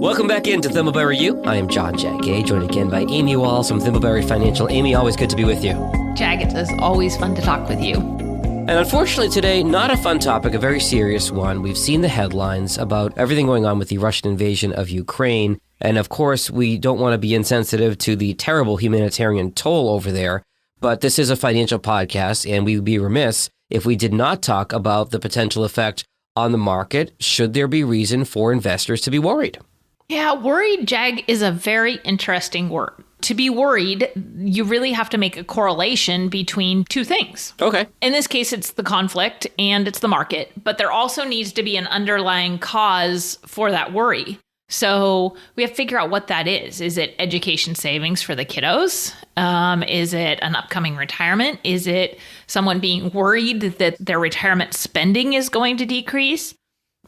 Welcome back into Thimbleberry U. I am John Jagay, joined again by Amy Walls from Thimbleberry Financial. Amy, always good to be with you. Jag, it is always fun to talk with you. And unfortunately today, not a fun topic, a very serious one. We've seen the headlines about everything going on with the Russian invasion of Ukraine. And of course, we don't want to be insensitive to the terrible humanitarian toll over there. But this is a financial podcast, and we would be remiss if we did not talk about the potential effect on the market. Should there be reason for investors to be worried? Yeah, worried, Jag, is a very interesting word. To be worried, you really have to make a correlation between two things. Okay. In this case, it's the conflict and it's the market, but there also needs to be an underlying cause for that worry. So we have to figure out what that is. Is it education savings for the kiddos? Is it an upcoming retirement? Is it someone being worried that their retirement spending is going to decrease?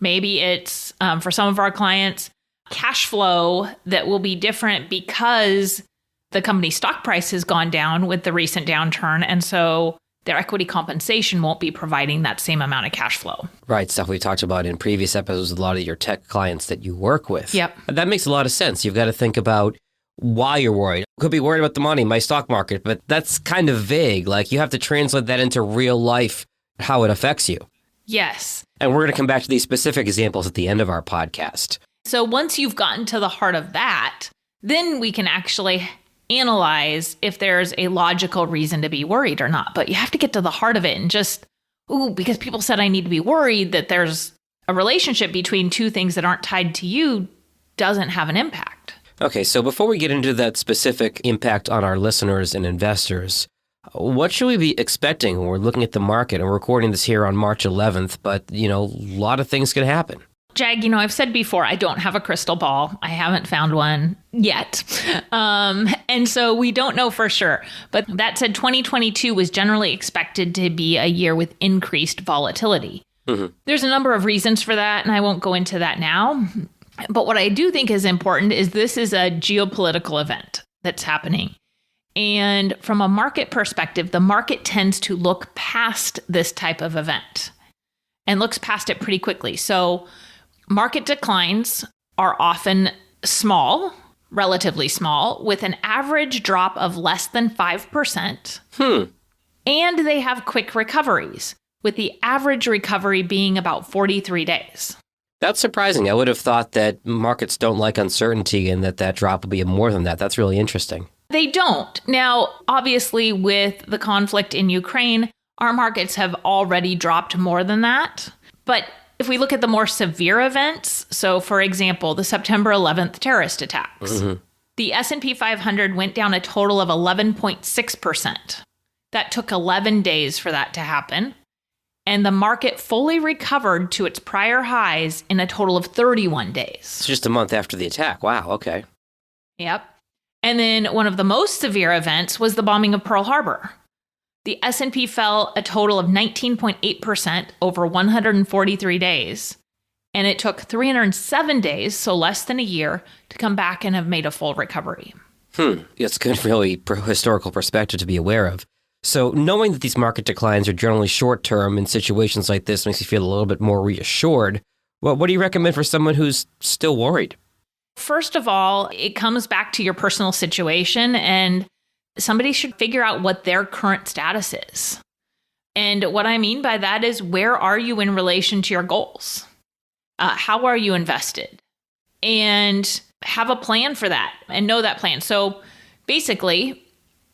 Maybe it's, for some of our clients, cash flow that will be different because the company's stock price has gone down with the recent downturn. And so their equity compensation won't be providing that same amount of cash flow. Right. Stuff we talked about in previous episodes with a lot of your tech clients that you work with. Yep. That makes a lot of sense. You've got to think about why you're worried. Could be worried about the money, my stock market, but that's kind of vague. Like you have to translate that into real life, how it affects you. Yes. And we're going to come back to these specific examples at the end of our podcast. So once you've gotten to the heart of that, then we can actually analyze if there's a logical reason to be worried or not. But you have to get to the heart of it and just, because people said I need to be worried that there's a relationship between two things that aren't tied to you doesn't have an impact. Okay, so before we get into that specific impact on our listeners and investors, what should we be expecting when we're looking at the market? And we're recording this here on March 11th, but, a lot of things can happen. Jag, I've said before, I don't have a crystal ball. I haven't found one yet. And so we don't know for sure. But that said, 2022 was generally expected to be a year with increased volatility. Mm-hmm. There's a number of reasons for that, and I won't go into that now. But what I do think is important is this is a geopolitical event that's happening. And from a market perspective, the market tends to look past this type of event and looks past it pretty quickly. So market declines are often small, relatively small, with an average drop of less than 5%. And they have quick recoveries, with the average recovery being about 43 days. That's surprising. I would have thought that markets don't like uncertainty and that drop will be more than that. That's really interesting. They don't. Now, obviously, with the conflict in Ukraine, our markets have already dropped more than that. But if we look at the more severe events, so for example, the September 11th terrorist attacks, the S&P 500 went down a total of 11.6%. That took 11 days for that to happen. And the market fully recovered to its prior highs in a total of 31 days. It's just a month after the attack. Wow, okay. Yep. And then one of the most severe events was the bombing of Pearl Harbor. The S&P fell a total of 19.8% over 143 days. And it took 307 days, so less than a year, to come back and have made a full recovery. It's good, really, historical perspective to be aware of. So knowing that these market declines are generally short-term in situations like this makes you feel a little bit more reassured. Well, what do you recommend for someone who's still worried? First of all, it comes back to your personal situation, and somebody should figure out what their current status is. And what I mean by that is, where are you in relation to your goals? How are you invested? And have a plan for that and know that plan. So basically,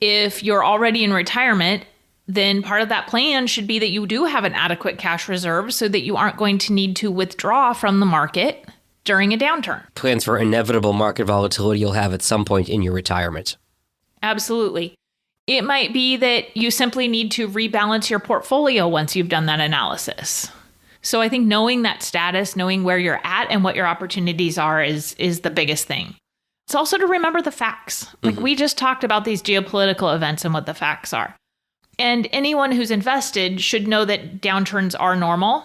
if you're already in retirement, then part of that plan should be that you do have an adequate cash reserve so that you aren't going to need to withdraw from the market during a downturn. Plans for inevitable market volatility you'll have at some point in your retirement. Absolutely. It might be that you simply need to rebalance your portfolio once you've done that analysis. So I think knowing that status, knowing where you're at and what your opportunities are is the biggest thing. It's also to remember the facts. Like we just talked about these geopolitical events and what the facts are. And anyone who's invested should know that downturns are normal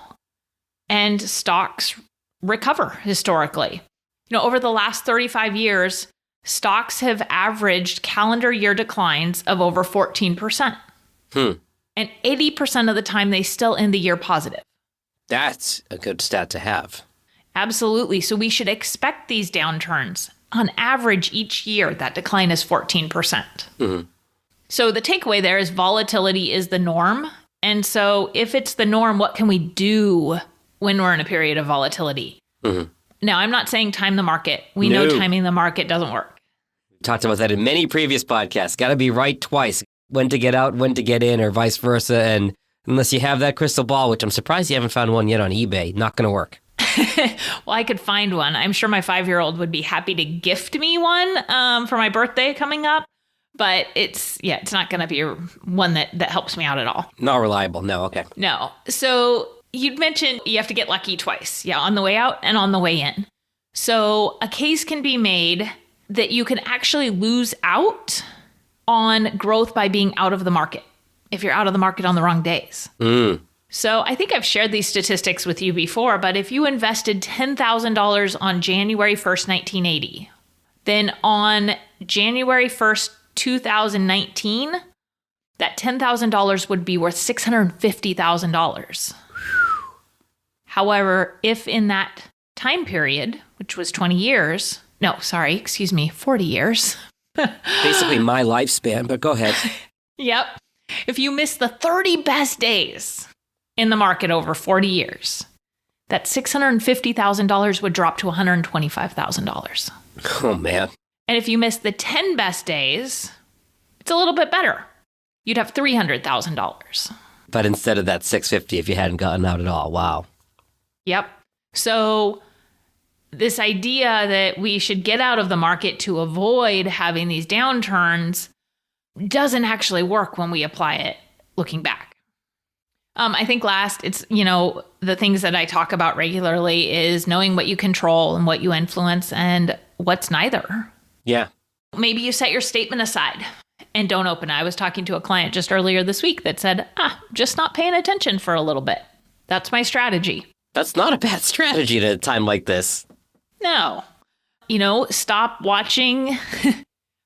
and stocks recover historically. Over the last 35 years, stocks have averaged calendar year declines of over 14%. And 80% of the time, they still end the year positive. That's a good stat to have. Absolutely. So we should expect these downturns. On average, each year, that decline is 14%. Mm-hmm. So the takeaway there is volatility is the norm. And so if it's the norm, what can we do when we're in a period of volatility? Mm-hmm. Now, I'm not saying time the market. We know timing the market doesn't work. Talked about that in many previous podcasts. Got to be right twice. When to get out, when to get in, or vice versa. And unless you have that crystal ball, which I'm surprised you haven't found one yet on eBay, not going to work. Well, I could find one. I'm sure my 5-year-old would be happy to gift me one for my birthday coming up. But it's not going to be one that helps me out at all. Not reliable. No. Okay. No. So you'd mentioned you have to get lucky twice. Yeah. On the way out and on the way in. So a case can be made that you can actually lose out on growth by being out of the market if you're out of the market on the wrong days. So I think I've shared these statistics with you before, but if you invested $10,000 on January 1st, 1980, then on January 1st, 2019, that $10,000 would be worth $650,000. However, if in that time period, which was 40 years. Basically my lifespan, but go ahead. Yep. If you miss the 30 best days in the market over 40 years, that $650,000 would drop to $125,000. Oh, man. And if you miss the 10 best days, it's a little bit better. You'd have $300,000. But instead of that $650 if you hadn't gotten out at all. Wow. Yep. So this idea that we should get out of the market to avoid having these downturns doesn't actually work when we apply it looking back. I think last, it's, the things that I talk about regularly is knowing what you control and what you influence and what's neither. Yeah. Maybe you set your statement aside and don't open it. I was talking to a client just earlier this week that said, just not paying attention for a little bit. That's my strategy. That's not a bad strategy at a time like this. No. Stop watching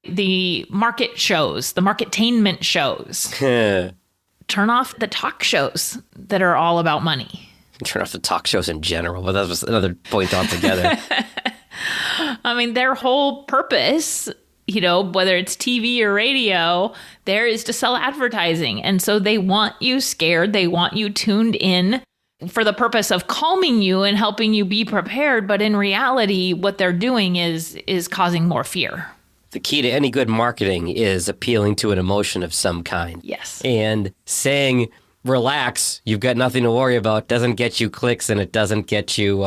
the market shows, the market-tainment shows. Turn off the talk shows that are all about money. Turn off the talk shows in general, but that was another point altogether. I mean, their whole purpose, whether it's TV or radio, there is to sell advertising. And so they want you scared. They want you tuned in for the purpose of calming you and helping you be prepared. But in reality, what they're doing is causing more fear. The key to any good marketing is appealing to an emotion of some kind. Yes. And saying, relax, you've got nothing to worry about, doesn't get you clicks and it doesn't get you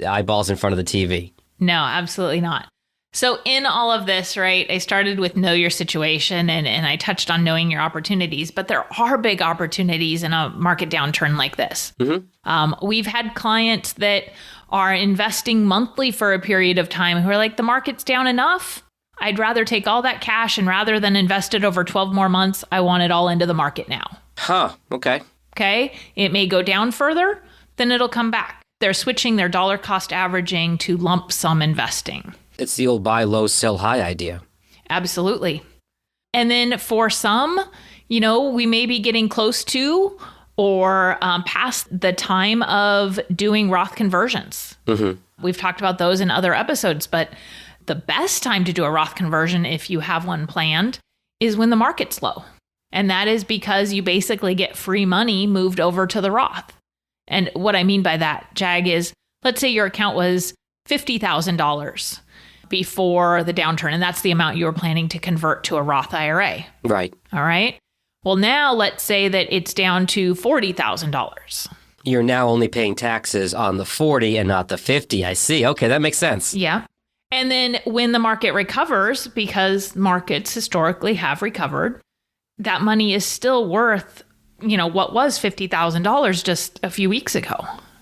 eyeballs in front of the TV. No, absolutely not. So in all of this, right, I started with know your situation and I touched on knowing your opportunities, but there are big opportunities in a market downturn like this. Mm-hmm. We've had clients that are investing monthly for a period of time who are like, the market's down enough. I'd rather take all that cash and rather than invest it over 12 more months, I want it all into the market now. Huh. Okay. Okay. It may go down further, then it'll come back. They're switching their dollar cost averaging to lump sum investing. It's the old buy low, sell high idea. Absolutely. And then for some, we may be getting close to or past the time of doing Roth conversions. Mm-hmm. We've talked about those in other episodes, but the best time to do a Roth conversion, if you have one planned, is when the market's low. And that is because you basically get free money moved over to the Roth. And what I mean by that, Jag, is let's say your account was $50,000 before the downturn, and that's the amount you were planning to convert to a Roth IRA. Right. All right. Well, now let's say that it's down to $40,000. You're now only paying taxes on the 40 and not the 50. I see. Okay, that makes sense. Yeah. And then when the market recovers, because markets historically have recovered, that money is still worth, what was $50,000 just a few weeks ago.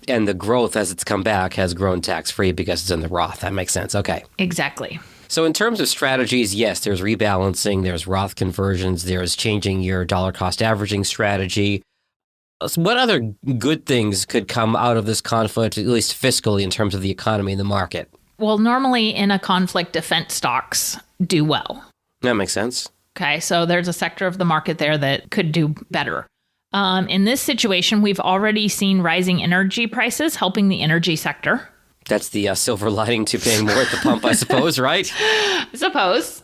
And the growth as it's come back has grown tax-free because it's in the Roth. That makes sense. Okay. Exactly. So in terms of strategies, yes, there's rebalancing, there's Roth conversions, there's changing your dollar cost averaging strategy. So what other good things could come out of this conflict, at least fiscally, in terms of the economy and the market? Well, normally in a conflict, defense stocks do well. That makes sense. Okay, so there's a sector of the market there that could do better. In this situation, we've already seen rising energy prices helping the energy sector. That's the silver lining to paying more at the pump, I suppose, right? I suppose.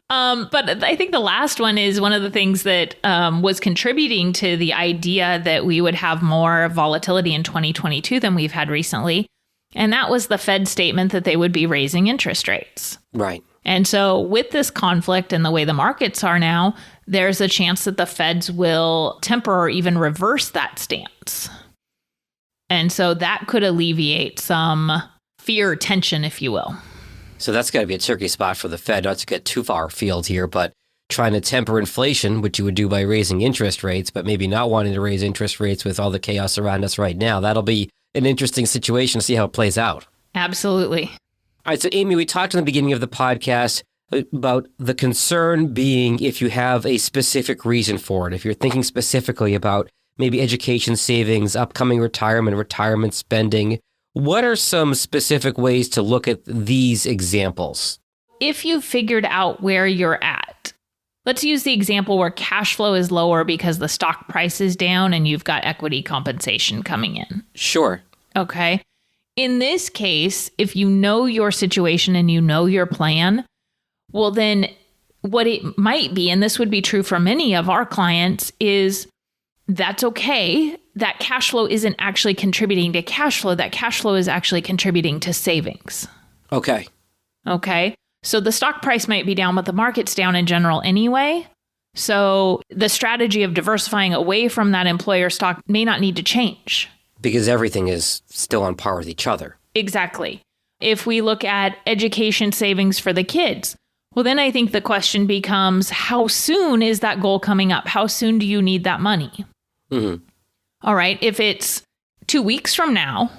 But I think the last one is one of the things that was contributing to the idea that we would have more volatility in 2022 than we've had recently. And that was the Fed statement that they would be raising interest rates. Right. And so with this conflict and the way the markets are now, there's a chance that the Feds will temper or even reverse that stance. And so that could alleviate some fear, tension, if you will. So that's got to be a tricky spot for the Fed, not to get too far afield here, but trying to temper inflation, which you would do by raising interest rates, but maybe not wanting to raise interest rates with all the chaos around us right now. That'll be an interesting situation to see how it plays out. Absolutely. All right, so Amy, we talked in the beginning of the podcast about the concern being if you have a specific reason for it, if you're thinking specifically about maybe education savings, upcoming retirement spending. What are some specific ways to look at these examples? If you've figured out where you're at, let's use the example where cash flow is lower because the stock price is down and you've got equity compensation coming in. Sure. Okay. In this case, if you know your situation and you know your plan, well, then what it might be, and this would be true for many of our clients, is that's okay. That cash flow isn't actually contributing to cash flow. That cash flow is actually contributing to savings. Okay. Okay. So the stock price might be down, but the market's down in general anyway. So the strategy of diversifying away from that employer stock may not need to change. Because everything is still on par with each other. Exactly. If we look at education savings for the kids, well, then I think the question becomes, how soon is that goal coming up? How soon do you need that money? Mm-hmm. All right. If it's 2 weeks from now,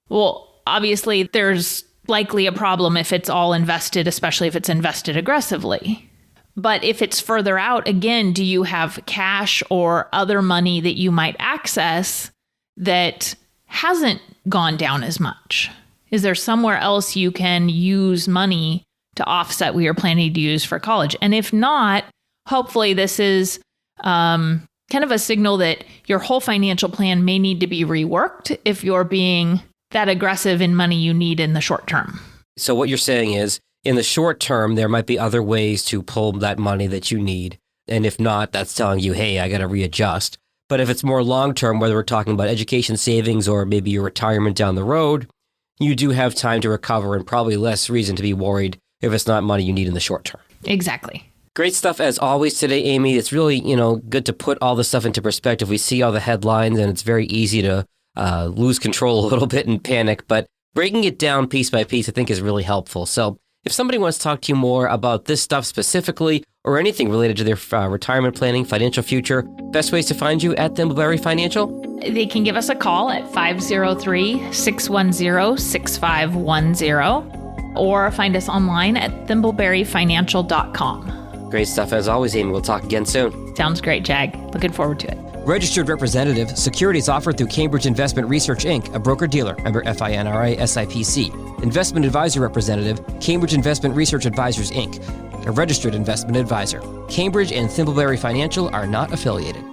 well, obviously there's likely a problem if it's all invested, especially if it's invested aggressively. But if it's further out, again, do you have cash or other money that you might access that hasn't gone down as much? Is there somewhere else you can use money to offset what you're planning to use for college? And if not, hopefully this is kind of a signal that your whole financial plan may need to be reworked if you're being that aggressive in money you need in the short term. So what you're saying is, in the short term, there might be other ways to pull that money that you need. And if not, that's telling you, hey, I got to readjust. But if it's more long-term, whether we're talking about education savings or maybe your retirement down the road, you do have time to recover and probably less reason to be worried if it's not money you need in the short term. Exactly. Great stuff as always today, Amy. It's really, good to put all this stuff into perspective. We see all the headlines and it's very easy to lose control a little bit and panic, but breaking it down piece by piece, I think is really helpful. So if somebody wants to talk to you more about this stuff specifically or anything related to their retirement planning, financial future, best ways to find you at Thimbleberry Financial? They can give us a call at 503-610-6510 or find us online at thimbleberryfinancial.com. Great stuff as always, Amy. We'll talk again soon. Sounds great, Jag. Looking forward to it. Registered representative, securities offered through Cambridge Investment Research, Inc., a broker-dealer, member FINRA SIPC. Investment advisor representative, Cambridge Investment Research Advisors, Inc., a registered investment advisor. Cambridge and Thimbleberry Financial are not affiliated.